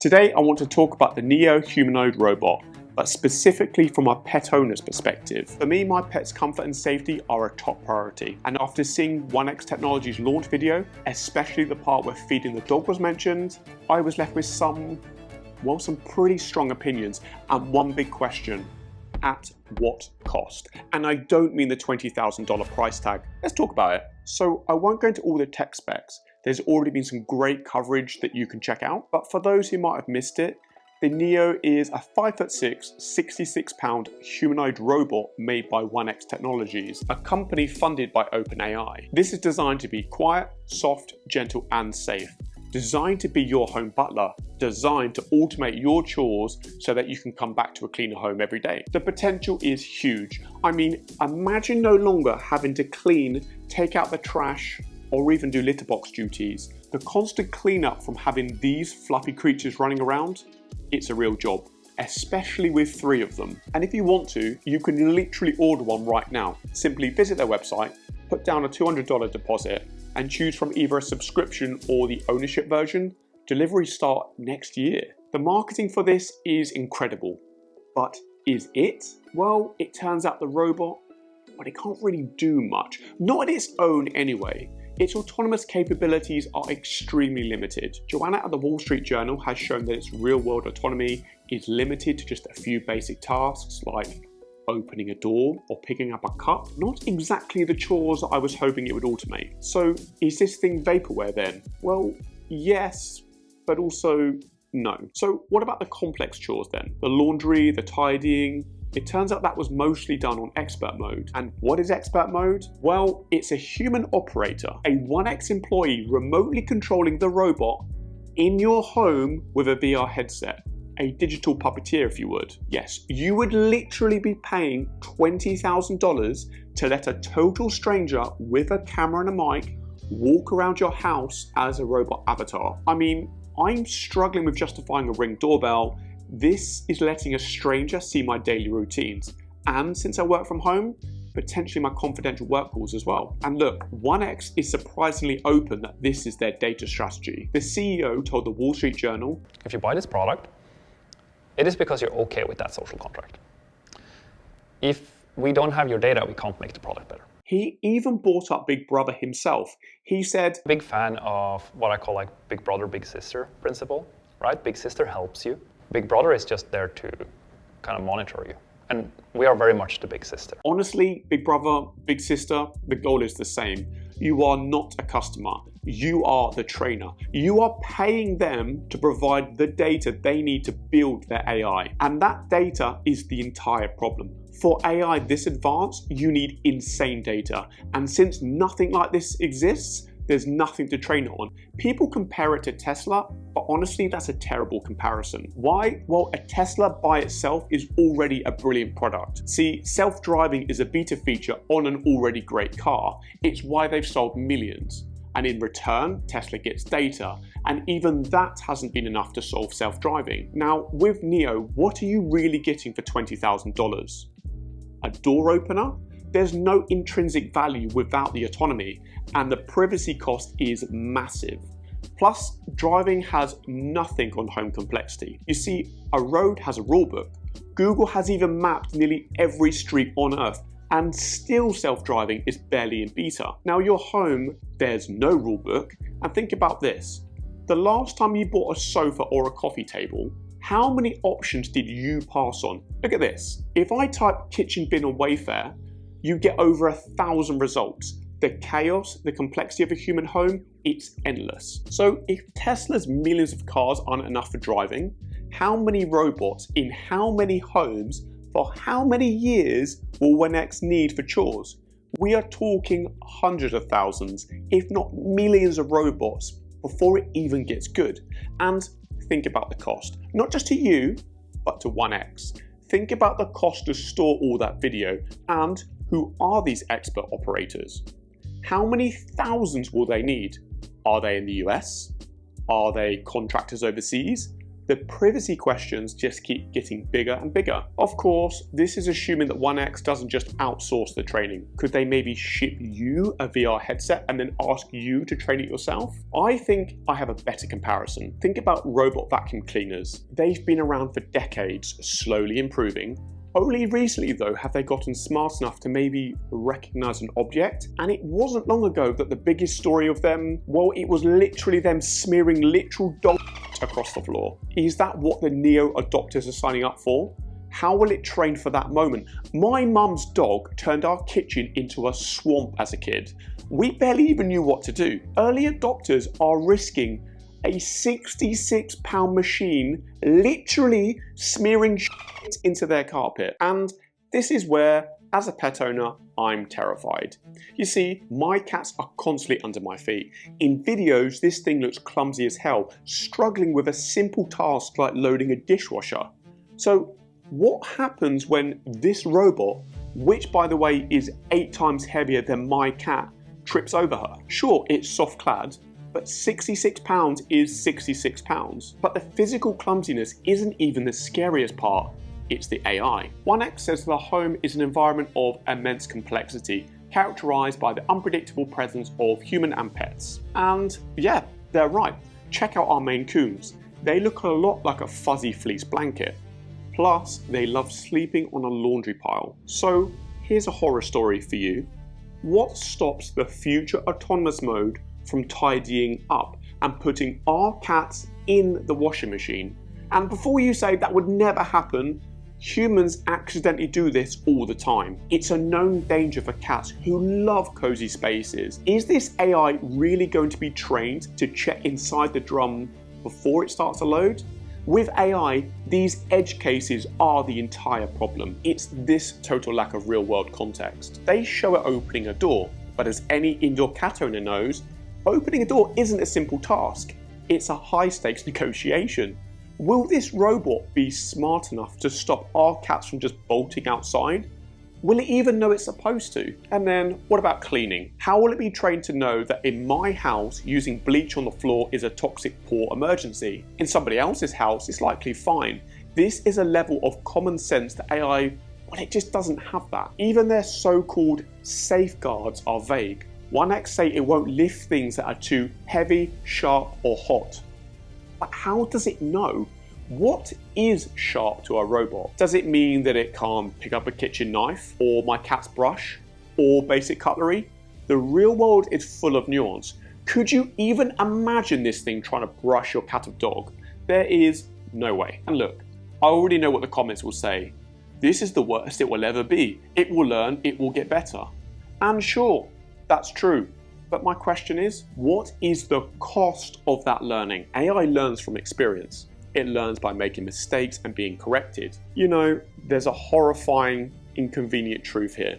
Today I want to talk about the Neo Humanoid robot, but specifically from a pet owner's perspective. For me, my pet's comfort and safety are a top priority, and after seeing 1X Technology's launch video, especially the part where feeding the dog was mentioned, I was left with some pretty strong opinions and one big question: at what cost? And I don't mean the $20,000 price tag. Let's talk about it. So I won't go into all the tech specs. There's already been some great coverage that you can check out, but for those who might have missed it, the Neo is a 5'6", 66-pound humanoid robot made by 1X Technologies, a company funded by OpenAI. This is designed to be quiet, soft, gentle, and safe. Designed to be your home butler, designed to automate your chores so that you can come back to a cleaner home every day. The potential is huge. I mean, imagine no longer having to clean, take out the trash, or even do litter box duties. The constant cleanup from having these fluffy creatures running around, it's a real job, especially with 3 of them. And if you want to, you can literally order one right now. Simply visit their website, put down a $200 deposit, and choose from either a subscription or the ownership version. Deliveries start next year. The marketing for this is incredible, but is it? Well, it turns out the robot, it can't really do much. Not on its own anyway. Its autonomous capabilities are extremely limited. Joanna at the Wall Street Journal has shown that its real-world autonomy is limited to just a few basic tasks like opening a door or picking up a cup. Not exactly the chores that I was hoping it would automate. So is this thing vaporware then? Well, yes, but also no. So what about the complex chores then? The laundry, the tidying? It turns out that was mostly done on expert mode. And what is expert mode? Well, it's a human operator, a 1X employee remotely controlling the robot in your home with a VR headset. A digital puppeteer, if you would. Yes, you would literally be paying $20,000 to let a total stranger with a camera and a mic walk around your house as a robot avatar. I mean, I'm struggling with justifying a Ring doorbell. This is letting a stranger see my daily routines. And since I work from home, potentially my confidential work calls as well. And look, 1X is surprisingly open that this is their data strategy. The CEO told the Wall Street Journal, "If you buy this product, it is because you're okay with that social contract. If we don't have your data, we can't make the product better." He even brought up Big Brother himself. He said, Big fan of what I call like Big Brother, Big Sister principle, right? Big Sister helps you. Big Brother is just there to kind of monitor you. And we are very much the Big Sister. Honestly, Big Brother, Big Sister, the goal is the same. You are not a customer. You are the trainer. You are paying them to provide the data they need to build their AI. And that data is the entire problem. For AI this advanced, you need insane data. And since nothing like this exists, there's nothing to train it on. People compare it to Tesla, but honestly, that's a terrible comparison. Why? Well, a Tesla by itself is already a brilliant product. See, self-driving is a beta feature on an already great car. It's why they've sold millions. And in return, Tesla gets data. And even that hasn't been enough to solve self-driving. Now, with Neo, what are you really getting for $20,000? A door opener? There's no intrinsic value without the autonomy, and the privacy cost is massive. Plus, driving has nothing on home complexity. You see, a road has a rulebook. Google has even mapped nearly every street on Earth, and still self-driving is barely in beta. Now, your home, there's no rulebook, and think about this. The last time you bought a sofa or a coffee table, how many options did you pass on? Look at this. If I type kitchen bin on Wayfair, you get over 1,000 results. The chaos, the complexity of a human home, it's endless. So if Tesla's millions of cars aren't enough for driving, how many robots in how many homes for how many years will 1X need for chores? We are talking hundreds of thousands, if not millions of robots before it even gets good. And think about the cost, not just to you, but to 1X. Think about the cost to store all that video, and who are these expert operators? How many thousands will they need? Are they in the US? Are they contractors overseas? the privacy questions just keep getting bigger and bigger. Of course, this is assuming that 1X doesn't just outsource the training. Could they maybe ship you a VR headset and then ask you to train it yourself? I think I have a better comparison. Think about robot vacuum cleaners. They've been around for decades, slowly improving. Only recently though have they gotten smart enough to maybe recognize an object, and it wasn't long ago that the biggest story of them, well, it was literally them smearing literal dog across the floor. Is that what the Neo adopters are signing up for? How will it train for that moment? My mum's dog turned our kitchen into a swamp as a kid. We barely even knew what to do. Early adopters are risking a £66 machine literally smearing shit into their carpet. And this is where, as a pet owner, I'm terrified. You see, my cats are constantly under my feet. In videos, this thing looks clumsy as hell, struggling with a simple task like loading a dishwasher. So what happens when this robot, which by the way is 8 times heavier than my cat, trips over her? Sure, it's soft-clad, but £66 is £66. But the physical clumsiness isn't even the scariest part, it's the AI. 1X says the home is an environment of immense complexity, characterised by the unpredictable presence of human and pets. And yeah, they're right. Check out our Maine Coons. They look a lot like a fuzzy fleece blanket. Plus, they love sleeping on a laundry pile. So here's a horror story for you. What stops the future autonomous mode from tidying up and putting our cats in the washing machine? And before you say that would never happen, humans accidentally do this all the time. It's a known danger for cats who love cozy spaces. Is this AI really going to be trained to check inside the drum before it starts to load? With AI, these edge cases are the entire problem. It's this total lack of real-world context. They show it opening a door, but as any indoor cat owner knows, opening a door isn't a simple task. It's a high-stakes negotiation. Will this robot be smart enough to stop our cats from just bolting outside? Will it even know it's supposed to? And then, what about cleaning? How will it be trained to know that in my house, using bleach on the floor is a toxic pour emergency? In somebody else's house, it's likely fine. This is a level of common sense that AI, well, it just doesn't have that. Even their so-called safeguards are vague. 1X say it won't lift things that are too heavy, sharp, or hot. But how does it know? What is sharp to a robot? Does it mean that it can't pick up a kitchen knife, or my cat's brush, or basic cutlery? The real world is full of nuance. Could you even imagine this thing trying to brush your cat or dog? There is no way. And look, I already know what the comments will say. This is the worst it will ever be. It will learn, it will get better. And sure, that's true. But my question is, what is the cost of that learning? AI learns from experience. It learns by making mistakes and being corrected. You know, there's a horrifying, inconvenient truth here.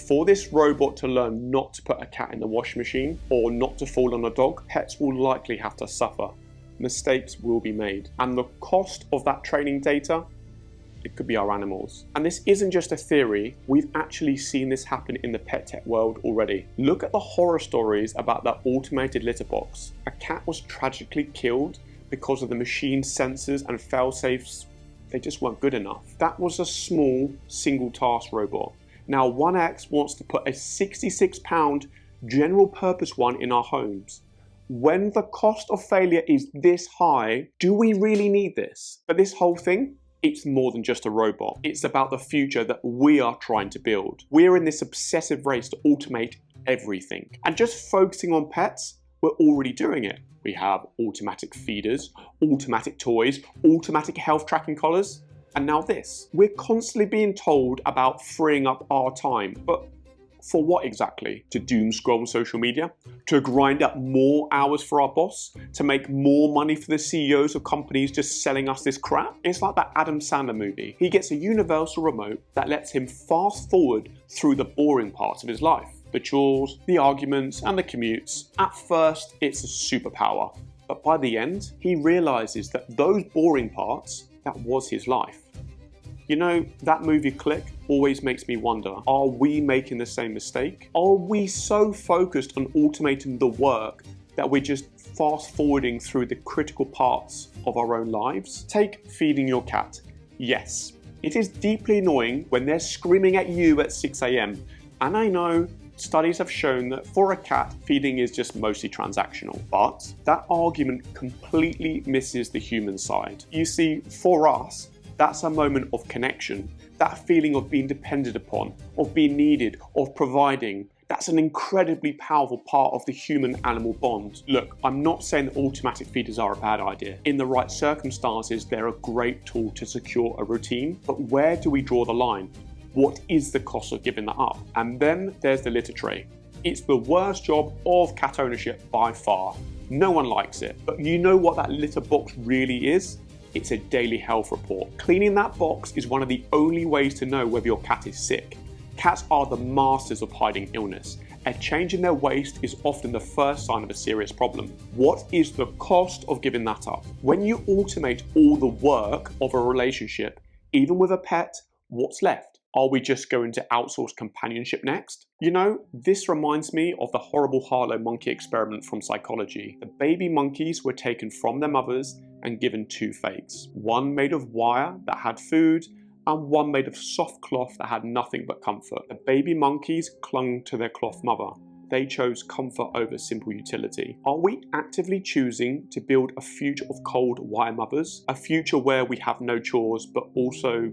For this robot to learn not to put a cat in the washing machine or not to fall on a dog, pets will likely have to suffer. Mistakes will be made. And the cost of that training data, it could be our animals. And this isn't just a theory, we've actually seen this happen in the pet tech world already. Look at the horror stories about that automated litter box. A cat was tragically killed because of the machine's sensors and fail-safes, they just weren't good enough. That was a small, single-task robot. Now 1X wants to put a £66 general-purpose one in our homes. When the cost of failure is this high, do we really need this? But this whole thing, it's more than just a robot. It's about the future that we are trying to build. We're in this obsessive race to automate everything. And just focusing on pets, we're already doing it. We have automatic feeders, automatic toys, automatic health tracking collars, and now this. We're constantly being told about freeing up our time, but for what exactly? To doom scroll on social media? To grind up more hours for our boss? To make more money for the CEOs of companies just selling us this crap? It's like that Adam Sandler movie. He gets a universal remote that lets him fast forward through the boring parts of his life. The chores, the arguments, and the commutes. At first, it's a superpower. But by the end, he realizes that those boring parts, that was his life. You know, that movie Click always makes me wonder, are we making the same mistake? Are we so focused on automating the work that we're just fast forwarding through the critical parts of our own lives? Take feeding your cat. Yes, it is deeply annoying when they're screaming at you at 6 a.m. And I know studies have shown that for a cat, feeding is just mostly transactional. But that argument completely misses the human side. You see, for us, that's a moment of connection. That feeling of being depended upon, of being needed, of providing. That's an incredibly powerful part of the human-animal bond. Look, I'm not saying that automatic feeders are a bad idea. In the right circumstances, they're a great tool to secure a routine. But where do we draw the line? What is the cost of giving that up? And then there's the litter tray. It's the worst job of cat ownership by far. No one likes it. But you know what that litter box really is? It's a daily health report. Cleaning that box is one of the only ways to know whether your cat is sick. Cats are the masters of hiding illness. A change in their waste is often the first sign of a serious problem. What is the cost of giving that up? When you automate all the work of a relationship, even with a pet, what's left? Are we just going to outsource companionship next? You know, this reminds me of the horrible Harlow monkey experiment from psychology. The baby monkeys were taken from their mothers and given two fates. One made of wire that had food, and one made of soft cloth that had nothing but comfort. The baby monkeys clung to their cloth mother. They chose comfort over simple utility. Are we actively choosing to build a future of cold wire mothers? A future where we have no chores, but also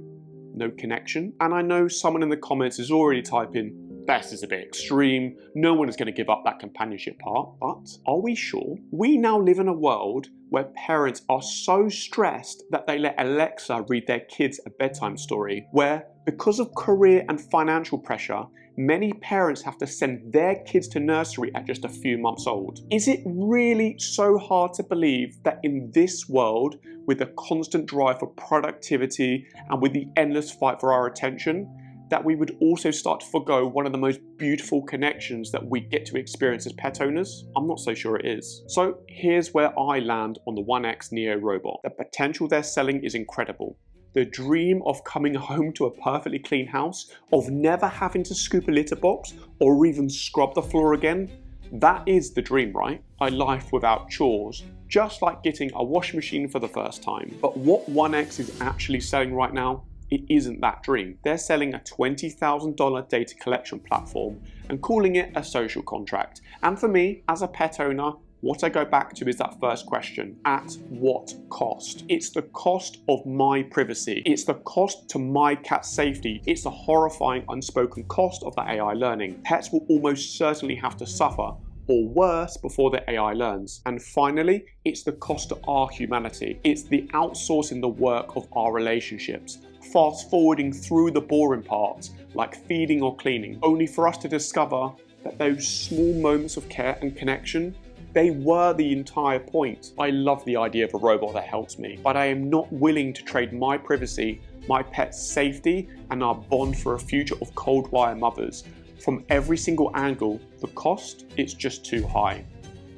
no connection? And I know someone in the comments is already typing, "This is a bit extreme. No one is going to give up that companionship part." But are we sure? We now live in a world where parents are so stressed that they let Alexa read their kids a bedtime story, where because of career and financial pressure, many parents have to send their kids to nursery at just a few months old. Is it really so hard to believe that in this world, with the constant drive for productivity and with the endless fight for our attention, that we would also start to forgo one of the most beautiful connections that we get to experience as pet owners? I'm not so sure it is. So here's where I land on the 1X Neo robot. The potential they're selling is incredible. The dream of coming home to a perfectly clean house, of never having to scoop a litter box or even scrub the floor again, that is the dream, right? A life without chores, just like getting a washing machine for the first time. But what 1X is actually selling right now, it isn't that dream. They're selling a $20,000 data collection platform and calling it a social contract. And for me, as a pet owner, what I go back to is that first question: at what cost? It's the cost of my privacy. It's the cost to my cat's safety. It's the horrifying unspoken cost of the AI learning. Pets will almost certainly have to suffer, or worse, before the AI learns. And finally, it's the cost to our humanity. It's the outsourcing the work of our relationships, fast forwarding through the boring parts, like feeding or cleaning, only for us to discover that those small moments of care and connection, they were the entire point. I love the idea of a robot that helps me, but I am not willing to trade my privacy, my pet's safety, and our bond for a future of cold wire mothers. From every single angle, the cost, it's just too high.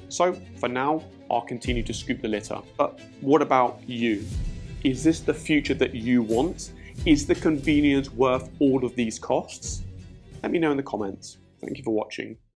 So for now, I'll continue to scoop the litter. But what about you? Is this the future that you want? Is the convenience worth all of these costs? Let me know in the comments. Thank you for watching.